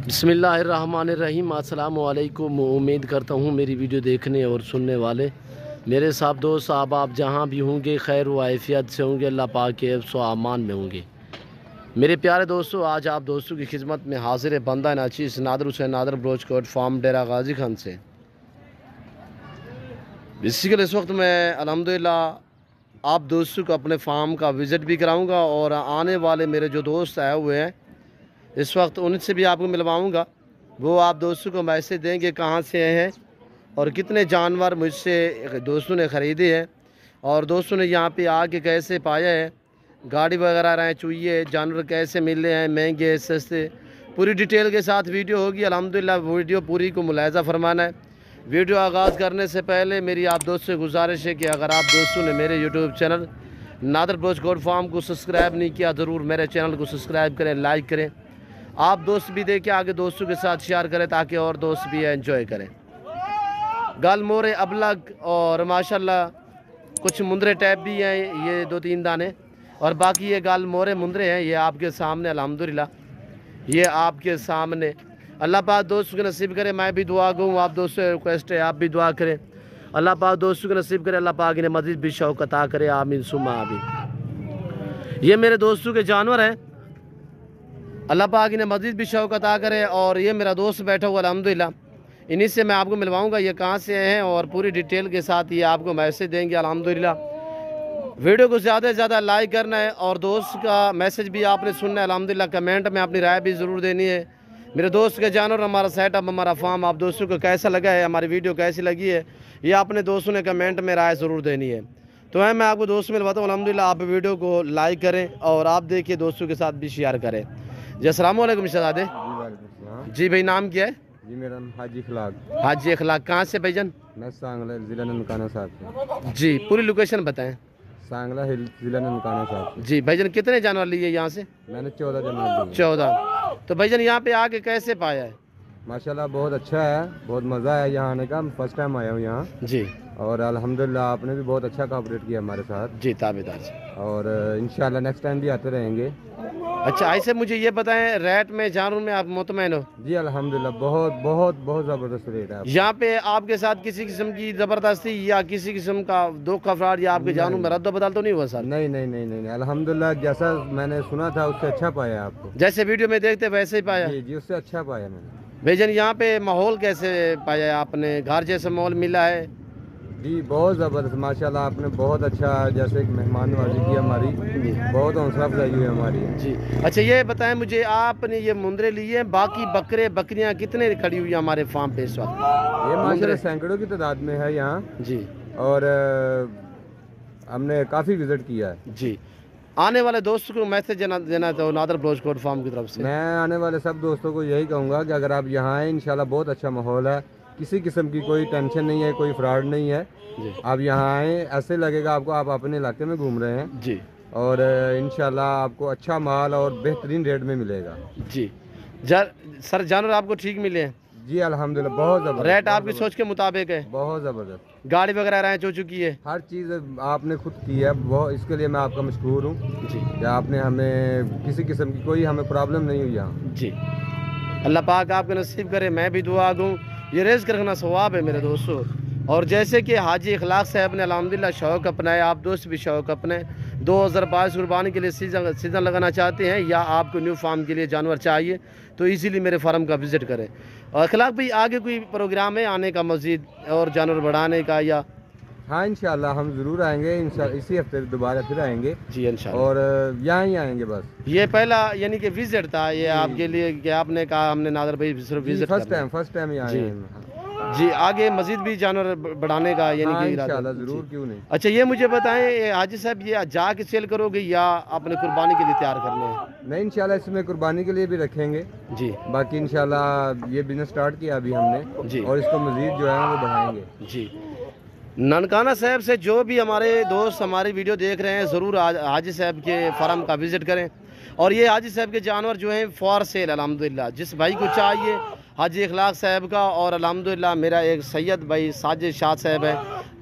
बिस्मिल्लाहिर्रहमानिर्रहीम। अस्सलाम वालेकुम। उम्मीद करता हूँ मेरी वीडियो देखने और सुनने वाले मेरे साथ दोस्त आप जहाँ भी होंगे खैर व आफियत से होंगे, अल्लाह पाक के हिफ्ज़ व अमान में होंगे। मेरे प्यारे दोस्तों, आज आप दोस्तों की खिदमत में हाजिर है बंदा नाचीज़ नादर हुसैन नादर ब्रोच कोट फार्म डेरा गाजी खान से। बेसिकली इस वक्त मैं अल्हम्दुलिल्लाह आप दोस्तों को अपने फार्म का विज़िट भी कराऊँगा और आने वाले मेरे जो दोस्त आए हुए हैं इस वक्त उनसे भी आपको मिलवाऊंगा। वो आप दोस्तों को मैसेज देंगे कहाँ से आए हैं और कितने जानवर मुझसे दोस्तों ने ख़रीदे हैं और दोस्तों ने यहाँ पे आके कैसे पाया है, गाड़ी वगैरह रहे चुहिए जानवर कैसे मिल रहे हैं, महंगे सस्ते, पूरी डिटेल के साथ वीडियो होगी। अल्हम्दुलिल्लाह वीडियो पूरी को मुलाहिज़ा फरमाना है। वीडियो आगाज़ करने से पहले मेरी आप दोस्तों से गुजारिश है कि अगर आप दोस्तों ने मेरे यूट्यूब चैनल नादर ब्रोच गोट फार्म को सब्सक्राइब नहीं किया, ज़रूर मेरे चैनल को सब्सक्राइब करें, लाइक करें। आप दोस्त भी देखें, आगे दोस्तों के साथ शेयर करें ताकि और दोस्त भी एंजॉय करें। गाल मोरे अबलग और माशाल्लाह कुछ मुंदरे टैप भी हैं, ये 2-3 दाने, और बाकी ये गाल मोरे मुंदरे हैं। ये आपके सामने अल्हम्दुलिल्लाह, ये आपके सामने। अल्लाह पाक दोस्तों के नसीब करे, मैं भी दुआ कहूँ, आप दोस्तों से रिक्वेस्ट है आप भी दुआ करें। अल्लाह पाक दोस्तों के नसीब करे, अल्लाह पाक इन्हें मज़ीद भी शौक़ अता करे, आमीन सुम्मा आमीन। ये मेरे दोस्तों के जानवर हैं, अल्लाह पाक इन्हें मज़ीद भी शौक़ अता करे। और ये मेरा दोस्त बैठा हुआ अल्हम्दुलिल्लाह, इन्हीं से मैं आपको मिलवाऊंगा ये कहाँ से आए हैं और पूरी डिटेल के साथ ये आपको मैसेज देंगे अल्हम्दुलिल्लाह। वीडियो को ज़्यादा से ज़्यादा लाइक करना है और दोस्त का मैसेज भी आपने सुनना है अल्हम्दुलिल्लाह। कमेंट में अपनी राय भी ज़रूर देनी है। मेरे दोस्त के जानवर, हमारा सेटअप, हमारा फार्म आप दोस्तों को कैसा लगा है, हमारी वीडियो कैसी लगी है, ये अपने दोस्तों ने कमेंट में राय ज़रूर देनी है। तो मैं आपको दोस्त मिलवाता हूँ अल्हम्दुलिल्लाह। आप वीडियो को लाइक करें और आप देखिए दोस्तों के साथ भी शेयर करें। जी अस्सलाम वालेकुम शहजादे जी। भाई नाम क्या है जी? मेरा नाम हाजी अखलाक। हाजी अखलाक। कहाँ से भाईजान? मैं सांगला ज़िला ननकाना साहब से। जी पूरी लोकेशन बताएं। सांगला हिल ज़िला ननकाना साहब से। जी भाईजान कितने जानवर लिए यहाँ से? मैंने 14 जानवर लिए। 14। तो भाईजान यहाँ पे आके कैसे पाया है? माशाल्लाह बहुत अच्छा है, बहुत मज़ा है यहाँ आने का। फर्स्ट टाइम आया हूँ यहाँ जी, और अल्हम्दुलिल्लाह आपने भी बहुत अच्छा कोऑपरेट किया हमारे साथ जी ताबेदार से। और इंशाल्लाह नेक्स्ट टाइम भी आते रहेंगे। अच्छा ऐसे मुझे ये बताएं, रेट में जानवर में आप मुतमैन हो? जी अल्हम्दुलिल्लाह बहुत बहुत बहुत ज़बरदस्त रेट है। यहाँ पे आपके साथ किसी किस्म की ज़बरदस्ती या किसी किस्म का धोखा फ्रॉड या आपके जानवर में रद्द बदल तो नहीं हुआ सर? नहीं नहीं नहीं नहीं, अल्हम्दुलिल्लाह जैसा मैंने सुना था उससे अच्छा पाया आपको। जैसे वीडियो में देखते वैसे ही पाया? जी जी, उससे अच्छा पाया मैंने। भाईजान यहाँ पे माहौल कैसे पाया है आपने? घर जैसा माहौल मिला है? जी बहुत ज़बरदस्त माशाल्लाह, आपने बहुत अच्छा जैसे एक मेहमान नवाजी की हमारी, बहुत हौसला अफजाई हुई हमारी जी। अच्छा ये बताएं मुझे, आपने ये मुंदरे लिए हैं, बाकी बकरे बकरियां कितने खड़ी हुई हैं हमारे फार्म पे इस वक्त? ये माशाल्लाह सैकड़ों की तादाद में है यहाँ जी, और हमने काफ़ी विज़िट किया है। जी। आने वाले दोस्तों को मैसेज देना तो नादर ब्रोच कोट फार्म की तरफ से मैं आने वाले सब दोस्तों को यही कहूँगा कि अगर आप यहाँ आएँ इंशाल्लाह बहुत अच्छा माहौल है, किसी किस्म की कोई टेंशन नहीं है, कोई फ्रॉड नहीं है। आप यहाँ आएँ ऐसे लगेगा आपको आप अपने इलाके में घूम रहे हैं जी, और इंशाल्लाह आपको अच्छा माल और बेहतरीन रेट में मिलेगा। जी। सर जानवर आपको ठीक मिले हैं? जी अल्हम्दुलिल्लाह बहुत ज़बरदस्त। रेट आपकी सोच के मुताबिक है? बहुत ज़बरदस्त। गाड़ी वगैरह रेंज हो चुकी है? हर चीज़ आपने खुद की है, बहुत इसके लिए मैं आपका मशकूर हूँ जी। कि आपने हमें किसी किस्म की कोई हमें प्रॉब्लम नहीं हुई यहाँ। जी अल्लाह पाक आपके नसीब करे, मैं भी दुआ दूँ। ये रेज़ करना सवाब है मेरे दोस्तों। और जैसे कि हाजी अखलाक साहब ने अल्हम्दुलिल्लाह शौक़ अपनाए, आप दोस्त भी शौक़ अपने 2022 कुर्बानी के लिए सीज़न लगाना चाहते हैं या आपको न्यू फार्म के लिए जानवर चाहिए तो इजीली मेरे फार्म का विज़िट करें। और अखलाक भाई आगे कोई प्रोग्राम है आने का मज़ीद और जानवर बढ़ाने का या? हाँ इंशाल्लाह हम ज़रूर आएंगे, इंशाल्लाह इसी हफ्ते दोबारा फिर आएंगे जी इंशाल्लाह। और यहाँ ही आएंगे बस। ये पहला यानी कि विज़िट था ये आपके लिए कि आपने कहा हमने नादर भाई सिर्फ विज़िट फर्स्ट टाइम ही आए हैं जी। आगे मज़ीद भी जानवर बढ़ाने का यानी कि इंशाल्लाह ज़रूर, क्यों नहीं। अच्छा ये मुझे बताएं हाजी साहब, ये जाके सेल करोगे या अपने कुर्बानी के लिए तैयार करने हैं? नहीं इंशाल्लाह इसमें कुर्बानी के लिए भी रखेंगे जी। बाकी इंशाल्लाह ये बिजनेस स्टार्ट किया अभी हमने जी और इसको मज़ीद जो है वो बढ़ाएंगे। जी। ननकाना साहब से जो भी हमारे दोस्त हमारी वीडियो देख रहे हैं ज़रूर हाजी साहब के फार्म का विज़िट करें। और ये हाजी साहब के जानवर जो हैं फॉर सेल अल्हम्दुलिल्लाह, जिस भाई को चाहिए हाजी अखलाक साहब का। और अल्हम्दुलिल्लाह मेरा एक सैयद भाई साजिद शाह साहब है,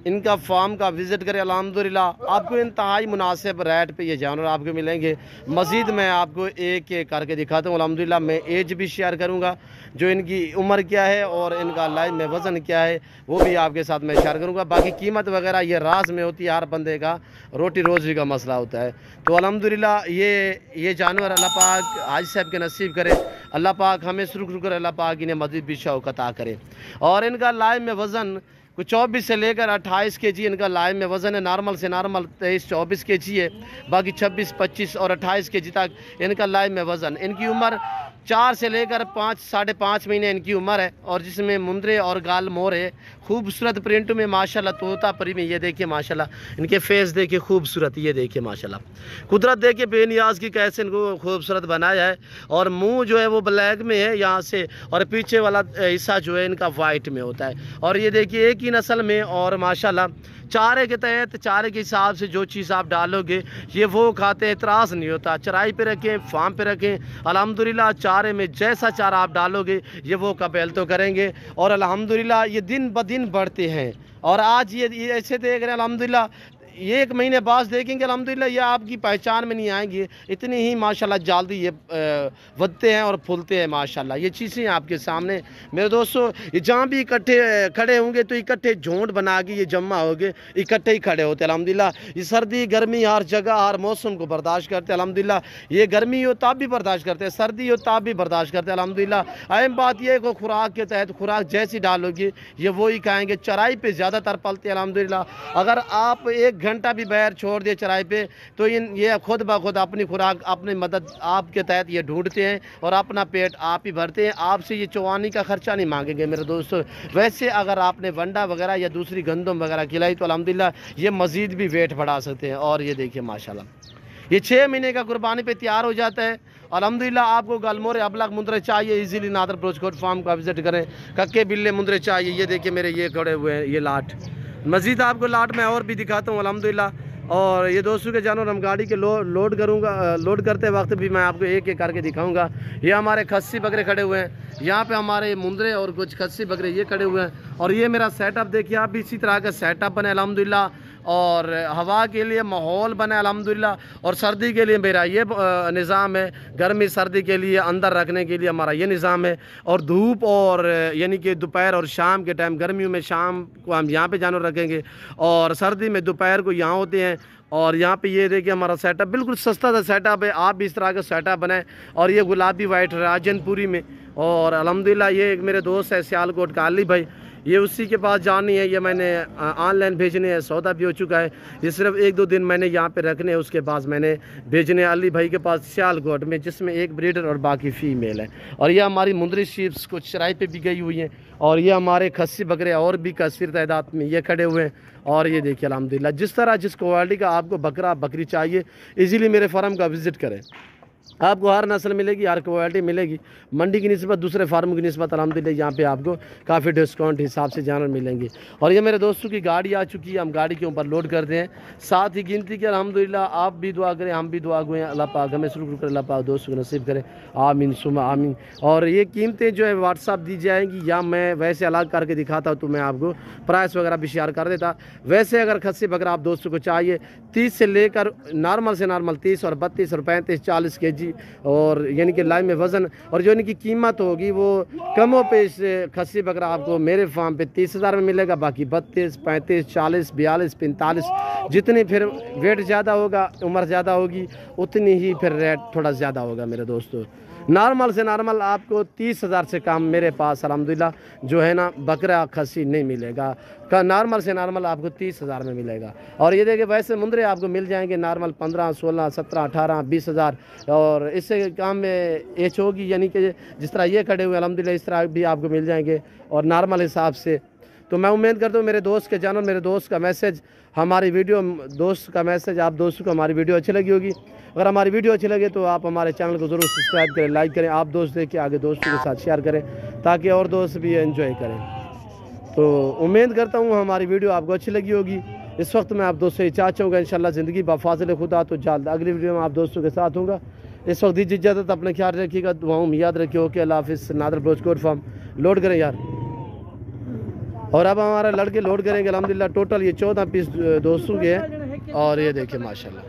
इनका फार्म का विज़िट करें। अल्हम्दुलिल्लाह आपको इंतहाई मुनासिब रेट पे ये जानवर आपको मिलेंगे। मज़ीद मैं आपको एक एक करके दिखाता हूँ। अल्हम्दुलिल्लाह मैं एज भी शेयर करूँगा, जो इनकी उम्र क्या है और इनका लाइफ में वज़न क्या है वो भी आपके साथ मैं शेयर करूँगा। बाकी कीमत वगैरह ये राज में होती है, हर बंदे का रोटी रोज़ी का मसला होता है। तो अल्हम्दुलिल्लाह ये जानवर अल्लाह पाक हाजी साहब के नसीब करे, अल्लाह पाक हमें शुरू कर, अल्लाह पाक इन्हें मज़ीद भी शौकत अता करे। और इनका लाइफ में वज़न कुछ 24 से लेकर 28 केजी इनका लाइव में वज़न है। नॉर्मल से नॉर्मल 23-24 केजी है, बाकी 26, 25 और 28 केजी तक इनका लाइव में वज़न। इनकी उम्र 4 से लेकर 5, 5.5 महीने इनकी उम्र है। और जिसमें मुंदरे और गाल मोर है, खूबसूरत प्रिंट में माशाल्लाह, तोता परी में। ये देखिए माशाल्लाह इनके फेस देखिए खूबसूरत, ये देखिए माशाल्लाह कुदरत देखिए बेनियाज की कैसे इनको खूबसूरत बनाया है। और मुंह जो है वो ब्लैक में है यहाँ से, और पीछे वाला हिस्सा जो है इनका वाइट में होता है। और ये देखिए एक ही नस्ल में, और माशाल्लाह चारे के तहत, चारे के हिसाब से जो चीज़ आप डालोगे ये वो खाते हैं, इतराज़ नहीं होता। चराई पे रखें, फार्म पे रखें, अल्हम्दुलिल्लाह चारे में जैसा चारा आप डालोगे ये वो कबैल तो करेंगे। और अल्हम्दुलिल्लाह ये दिन ब दिन बढ़ते हैं। और आज ये ऐसे देख रहे हैं अल्हम्दुलिल्लाह, ये 1 महीने बाद देखेंगे अल्हम्दुलिल्लाह ये आपकी पहचान में नहीं आएंगे, इतनी ही माशाल्लाह जल्दी ये बढ़ते हैं और फूलते हैं माशाल्लाह। ये चीज़ें आपके सामने मेरे दोस्तों, ये जहाँ भी इकट्ठे खड़े होंगे तो इकट्ठे झुंड बना के ये जमा होंगे, इकट्ठे ही खड़े होते हैं अल्हम्दुलिल्लाह। ये सर्दी गर्मी हर जगह हर मौसम को बर्दाश्त करते हैं अल्हम्दुलिल्लाह। ये गर्मी हो तब भी बर्दाश्त करते हैं, सर्दी हो तब भी बर्दाश्त करते हैं अल्हम्दुलिल्लाह। अहम बात यह है कि खुराक के तहत खुराक जैसी डालोगे ये वही खाएँगे। चराई पर ज़्यादातर पलते हैं अल्हम्दुलिल्लाह। अगर आप 1 घंटा भी बाहर छोड़ दिए चराई पे तो ये खुद ब खुद अपनी खुराक अपनी मदद आपके तहत ये ढूंढते हैं और अपना पेट आप ही भरते हैं। आपसे ये चवानी का खर्चा नहीं मांगेंगे मेरे दोस्तों। वैसे अगर आपने वंडा वगैरह या दूसरी गंदम वगैरह खिलाई तो अल्हम्दुलिल्लाह ये मज़ीद भी वेट बढ़ा सकते हैं। और ये देखिए माशाल्लाह ये 6 महीने का कुर्बानी पे तैयार हो जाता है अल्हम्दुलिल्लाह। आपको गलमोर अबलग मुंदरे चाहिए, इजीली नादर ब्रोचकोट फार्म का विजिट करें। कक्के बिल्ले मुंदरे चाहिए, ये देखिए मेरे ये खड़े हुए हैं ये लाट। मज़ीद आपको लाट में और भी दिखाता हूँ अल्हम्दुलिल्लाह। और ये दोस्तों के जानवर हम गाड़ी के लोड करूँगा, लोड करते वक्त भी मैं आपको एक एक करके दिखाऊंगा। ये हमारे खस्सी बकरे खड़े हुए हैं, यहाँ पे हमारे मुंदरे और कुछ खस्सी बकरे ये खड़े हुए हैं। और ये मेरा सेटअप देखिए, आप भी इसी तरह का सेटअप बने अल्हम्दुलिल्लाह। और हवा के लिए माहौल बने अल्हम्दुलिल्लाह। और सर्दी के लिए मेरा ये निज़ाम है, गर्मी सर्दी के लिए अंदर रखने के लिए हमारा ये निज़ाम है। और धूप और यानी कि दोपहर और शाम के टाइम, गर्मियों में शाम को हम यहाँ पे जानवर रखेंगे और सर्दी में दोपहर को यहाँ होते हैं। और यहाँ पे ये देखिए हमारा सेटअप बिल्कुल सस्ता सा सेटअप है, आप भी इस तरह का सेटअप बनाएं। और ये गुलाबी वाइट राजनपुरी में। और अल्हम्दुलिल्लाह ये एक मेरे दोस्त है सियालकोट का अली भाई, ये उसी के पास जानी है। ये मैंने ऑनलाइन भेजने है, सौदा भी हो चुका है। ये सिर्फ 1-2 दिन मैंने यहाँ पे रखने हैं, उसके बाद मैंने भेजने अली भाई के पास सियालकोट में, जिसमें एक ब्रीडर और बाकी फ़ीमेल है। और ये हमारी मुंदरी शीप्स कुछ चराई पे भी गई हुई हैं। और ये हमारे खस्सी बकरे और भी कसीर तादाद में ये खड़े हुए हैं। और ये देखिए अल्हम्दुलिल्लाह जिस तरह जिस क्वालिटी का आपको बकरा बकरी चाहिए इजीली मेरे फार्म का विज़िट करें। आपको हर नस्ल मिलेगी, हर क्वालिटी मिलेगी। मंडी की निस्बत दूसरे फार्म की निस्बत अल्हम्दुलिल्लाह यहाँ पे आपको काफ़ी डिस्काउंट हिसाब से जानवर मिलेंगे। और ये मेरे दोस्तों की गाड़ी आ चुकी है, हम गाड़ी के ऊपर लोड करते हैं। साथ ही गिनती के अल्हम्दुलिल्लाह आप भी दुआ करें, हम भी दुआ करें, अल्लाह पाक हमें शुरू कर, अल्लाह पाक दोस्तों को नसीब करें, आमीन सुमा आमीन। और ये कीमतें जो है व्हाट्सअप दी जाएंगी या मैं वैसे अलग करके दिखाता हूँ तो मैं आपको प्राइस वगैरह भी शेयर कर देता। वैसे अगर खस्सी बकरा आप दोस्तों को चाहिए 30 से लेकर नॉर्मल से नॉर्मल 30 और 32 और 35 40 केजी और यानी कि लाइव में वज़न, और जो इनकी कीमत होगी वो कमो पेश खस्सी बकरा आपको मेरे फार्म पे 30,000 में मिलेगा। बाकी 32, 35, 40, 42, 45 जितनी फिर वेट ज़्यादा होगा, उम्र ज़्यादा होगी, उतनी ही फिर रेट थोड़ा ज़्यादा होगा मेरे दोस्तों। नॉर्मल से नॉर्मल आपको 30,000 से कम मेरे पास अल्हम्दुलिल्लाह जो है ना बकरा खस्सी नहीं मिलेगा। नॉर्मल से नॉर्मल आपको 30,000 में मिलेगा। और ये देखिए वैसे मुंदरे आपको मिल जाएंगे नॉर्मल 15, 16, 17, 18, 20,000 और इससे काम में एच होगी, यानी कि जिस तरह ये खड़े हुए अल्हम्दुलिल्लाह इस तरह भी आपको मिल जाएंगे और नॉर्मल हिसाब से। तो मैं उम्मीद करता हूँ मेरे दोस्त के जानवर, मेरे दोस्त का मैसेज, हमारी वीडियो दोस्त का मैसेज आप दोस्तों को हमारी वीडियो अच्छी लगी होगी। अगर हमारी वीडियो अच्छी लगे तो आप हमारे चैनल को ज़रूर सब्सक्राइब करें, लाइक करें, आप दोस्त देख के आगे दोस्तों के साथ शेयर करें ताकि और दोस्त भी एंजॉय करें। तो उम्मीद करता हूँ हमारी वीडियो आपको अच्छी लगी होगी। इस वक्त मैं आप दोस्तों से चाहता हूँ इंशाल्लाह ज़िंदगी बाफाज़िल खुदा तो जल्द अगली वीडियो में आप दोस्तों के साथ होगा। इस वक्त दीजिए इजाज़त, अपने ख्याल रखिएगा, दुआओं में याद रखिए। ओके, अल्लाह हाफ़िज़। नादर ब्रोचकोट फार्म लोड करें यार। और अब हमारा लड़के लोड करेंगे अल्हम्दुलिल्लाह। टोटल ये 14 पीस दोस्तों के हैं और ये देखिए माशाल्लाह।